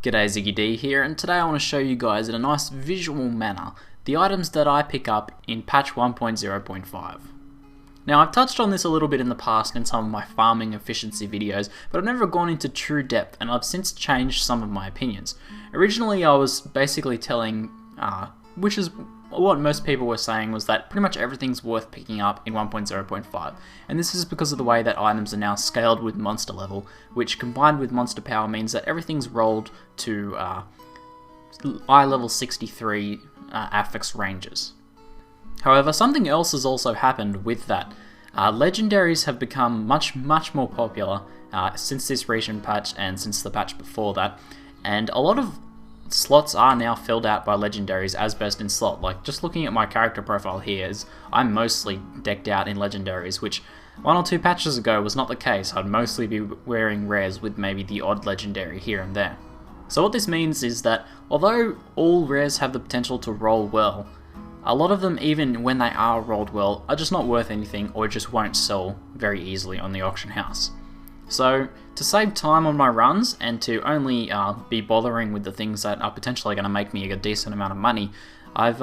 G'day, ZiggyD here, and today I want to show you guys in a nice visual manner the items that I pick up in patch 1.0.5. Now, I've touched on this a little bit in the past in some of my farming efficiency videos, but I've never gone into true depth, and I've since changed some of my opinions. Originally I was basically telling, which is what most people were saying, was that pretty much everything's worth picking up in 1.0.5, and this is because of the way that items are now scaled with monster level, which combined with monster power means that everything's rolled to eye level 63 affix ranges. However, something else has also happened with that. Legendaries have become much more popular since this recent patch and since the patch before that, and a lot of slots are now filled out by legendaries as best in slot. Like, just looking at my character profile here, I'm mostly decked out in legendaries, which 1 or 2 patches ago was not the case. I'd mostly be wearing rares with maybe the odd legendary here and there. So what this means is that although all rares have the potential to roll well, a lot of them, even when they are rolled well, are just not worth anything or just won't sell very easily on the auction house. So, to save time on my runs and to only be bothering with the things that are potentially going to make me a decent amount of money, I've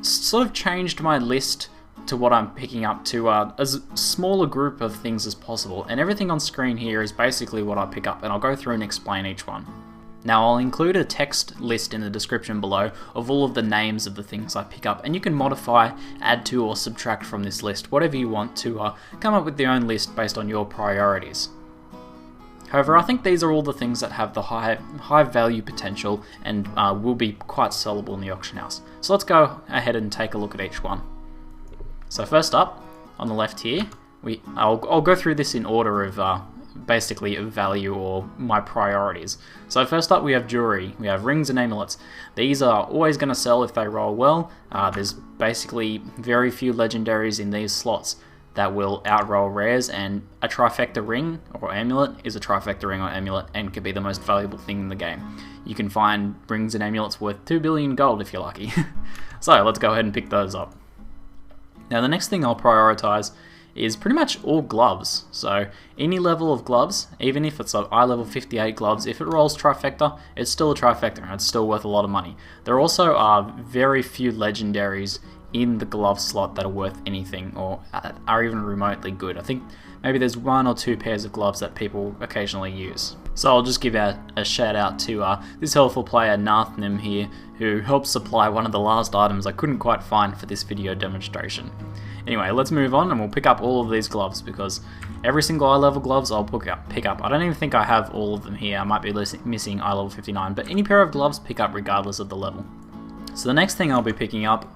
sort of changed my list to what I'm picking up to as small a group of things as possible, and everything on screen here is basically what I pick up, and I'll go through and explain each one. Now, I'll include a text list in the description below of all of the names of the things I pick up, and you can modify, add to, or subtract from this list, whatever you want, to come up with your own list based on your priorities. However, I think these are all the things that have the high value potential and will be quite sellable in the auction house. So let's go ahead and take a look at each one. So first up, on the left here, I'll go through this in order of basically of value or my priorities. So first up we have jewelry, we have rings and amulets. These are always going to sell if they roll well. There's basically very few legendaries in these slots that will outroll rares, and a trifecta ring or amulet is a trifecta ring or amulet and could be the most valuable thing in the game. You can find rings and amulets worth 2 billion gold if you're lucky. So let's go ahead and pick those up. Now the next thing I'll prioritize is pretty much all gloves. So any level of gloves, even if it's eye level 58 gloves, if it rolls trifecta, it's still a trifecta and it's still worth a lot of money. There also are very few legendaries in the glove slot that are worth anything or are even remotely good. I think maybe there's 1 or 2 pairs of gloves that people occasionally use. So I'll just give out a shout out to this helpful player Nathnim here, who helped supply one of the last items I couldn't quite find for this video demonstration. Anyway, let's move on and we'll pick up all of these gloves, because every single eye level gloves I'll pick up. I don't even think I have all of them here. I might be missing eye level 59, but any pair of gloves pick up regardless of the level. So the next thing I'll be picking up,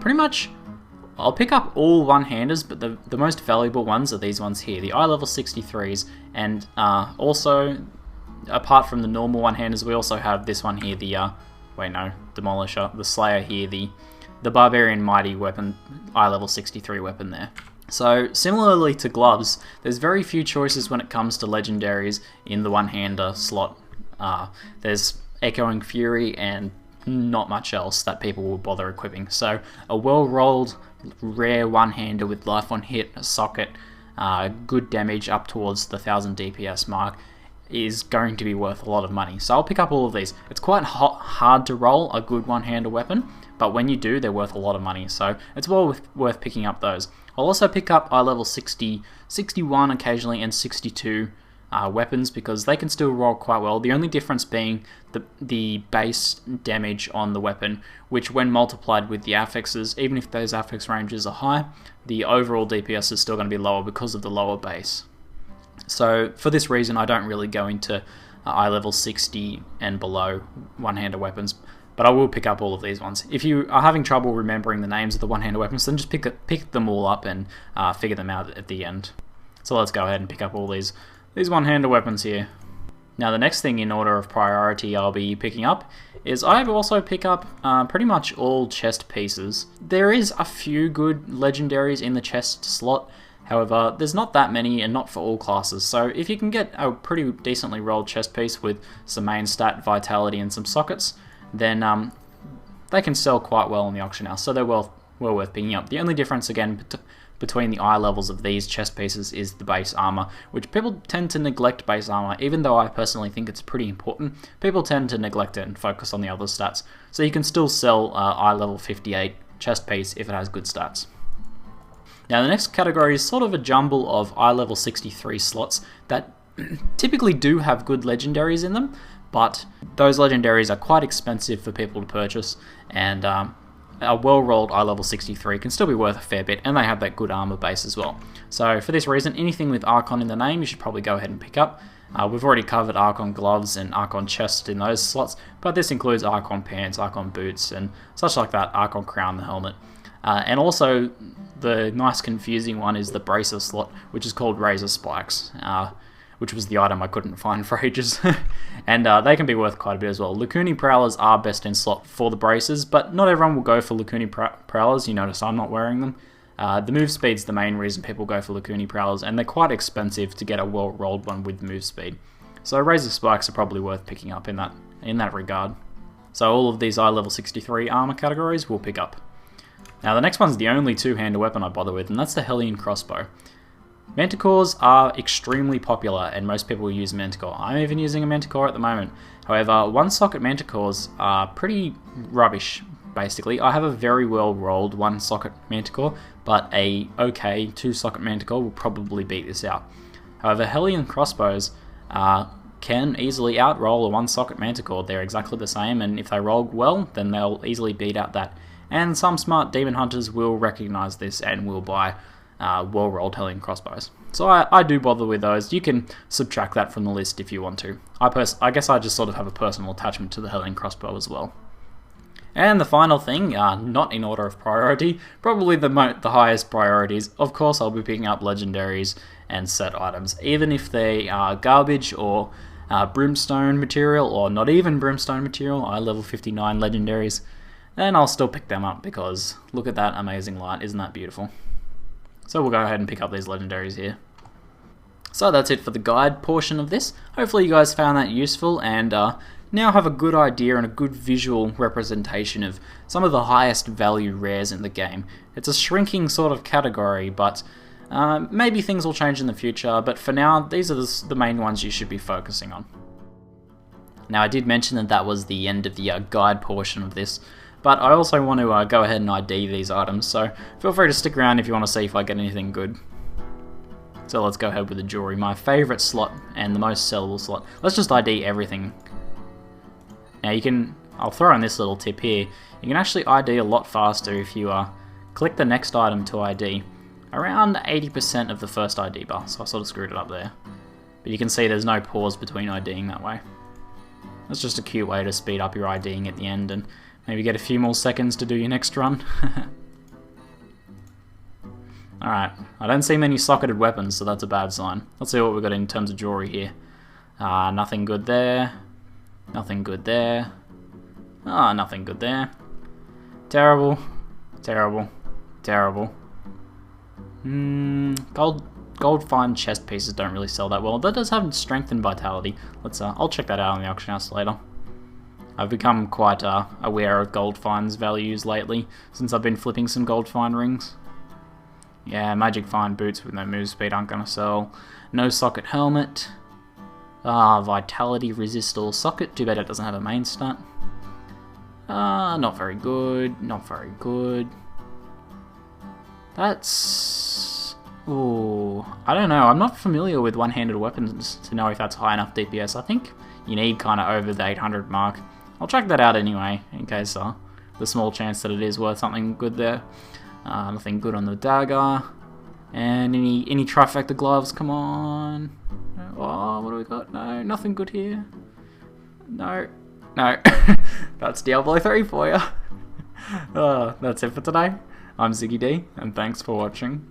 pretty much, I'll pick up all one-handers, but the most valuable ones are these ones here, the eye level 63s, and also, apart from the normal one-handers, we also have this one here, the, Demolisher, the Slayer here, the Barbarian Mighty weapon, eye level 63 weapon there. So, similarly to gloves, there's very few choices when it comes to legendaries in the one-hander slot. There's Echoing Fury and not much else that people will bother equipping. So a well-rolled rare one-hander with life on hit, a socket, good damage up towards the 1000 DPS mark is going to be worth a lot of money. So I'll pick up all of these. It's quite hard to roll a good one-hander weapon, but when you do, they're worth a lot of money. So it's well worth picking up those. I'll also pick up eye level 60, 61 occasionally, and 62 weapons, because they can still roll quite well. The only difference being the base damage on the weapon, which when multiplied with the affixes, even if those affix ranges are high, the overall DPS is still going to be lower because of the lower base. So for this reason I don't really go into eye level 60 and below one-hander weapons, but I will pick up all of these ones. If you are having trouble remembering the names of the one-hander weapons, then just pick them all up and figure them out at the end. So let's go ahead and pick up all these one-hander weapons here. Now the next thing in order of priority I'll be picking up is I also pick up pretty much all chest pieces. There is a few good legendaries in the chest slot, however there's not that many and not for all classes, so if you can get a pretty decently rolled chest piece with some main stat, vitality and some sockets, then they can sell quite well in the auction house, so they're well worth picking up. The only difference again between the eye levels of these chest pieces is the base armor, which people tend to neglect base armor. Even though I personally think it's pretty important, people tend to neglect it and focus on the other stats. So you can still sell eye level 58 chest piece if it has good stats. Now the next category is sort of a jumble of eye level 63 slots that typically do have good legendaries in them, but those legendaries are quite expensive for people to purchase, and a well-rolled eye level 63 can still be worth a fair bit, and they have that good armor base as well. So for this reason, anything with Archon in the name you should probably go ahead and pick up. We've already covered Archon gloves and Archon chest in those slots, but this includes Archon pants, Archon boots, and such like that, Archon crown, the helmet. And also, the nice confusing one is the bracer slot, which is called RazorSpikes, which was the item I couldn't find for ages. And they can be worth quite a bit as well. Lacuni Prowlers are best in slot for the bracers, but not everyone will go for Lacuni Prowlers. You notice I'm not wearing them. The move speed's the main reason people go for Lacuni Prowlers, and they're quite expensive to get a well-rolled one with move speed. So RazorSpikes are probably worth picking up in that regard. So all of these eye level 63 armor categories we'll pick up. Now the next one's the only two-handed weapon I bother with, and that's the Hellion Crossbow. Manticores are extremely popular, and most people use Manticore. I'm even using a Manticore at the moment. However, one-socket Manticores are pretty rubbish, basically. I have a very well-rolled one-socket Manticore, but a okay two-socket Manticore will probably beat this out. However, Hellion Crossbows can easily outroll a one-socket Manticore. They're exactly the same, and if they roll well, then they'll easily beat out that. And some smart demon hunters will recognize this and will buy well-rolled Hellion Crossbows. So I do bother with those. You can subtract that from the list if you want to. I guess I just sort of have a personal attachment to the Helene Crossbow as well. And the final thing, not in order of priority, probably the highest priorities, of course I'll be picking up legendaries and set items, even if they are garbage or brimstone material, or not even brimstone material, eye level 59 legendaries, then I'll still pick them up because look at that amazing light, isn't that beautiful? So we'll go ahead and pick up these legendaries here. So that's it for the guide portion of this. Hopefully you guys found that useful and now have a good idea and a good visual representation of some of the highest value rares in the game. It's a shrinking sort of category, but maybe things will change in the future, but for now these are the main ones you should be focusing on. Now I did mention that was the end of the guide portion of this, but I also want to go ahead and ID these items, so feel free to stick around if you want to see if I get anything good. So let's go ahead with the jewelry, my favourite slot and the most sellable slot. Let's just ID everything. Now I'll throw in this little tip here, you can actually ID a lot faster if you click the next item to ID. Around 80% of the first ID bar, so I sort of screwed it up there. But you can see there's no pause between IDing that way. That's just a cute way to speed up your IDing at the end and maybe get a few more seconds to do your next run. Alright, I don't see many socketed weapons, so that's a bad sign. Let's see what we've got in terms of jewelry here. Nothing good there. Nothing good there. Nothing good there. Terrible. Terrible. Terrible. Gold fine chest pieces don't really sell that well. That does have strength and vitality. I'll check that out on the auction house later. I've become quite aware of gold fines values lately, since I've been flipping some gold fine rings. Yeah, magic fine boots with no move speed aren't gonna sell. No socket helmet. Vitality resist all socket. Too bad it doesn't have a main stat. Not very good. Not very good. That's... ooh, I don't know. I'm not familiar with one-handed weapons to know if that's high enough DPS. I think you need kind of over the 800 mark. I'll check that out anyway, in case the small chance that it is worth something good there. Nothing good on the dagger. And any trifecta gloves, come on. Oh, what do we got? No, nothing good here. No. That's Diablo 3 for you. That's it for today. I'm ZiggyD, and thanks for watching.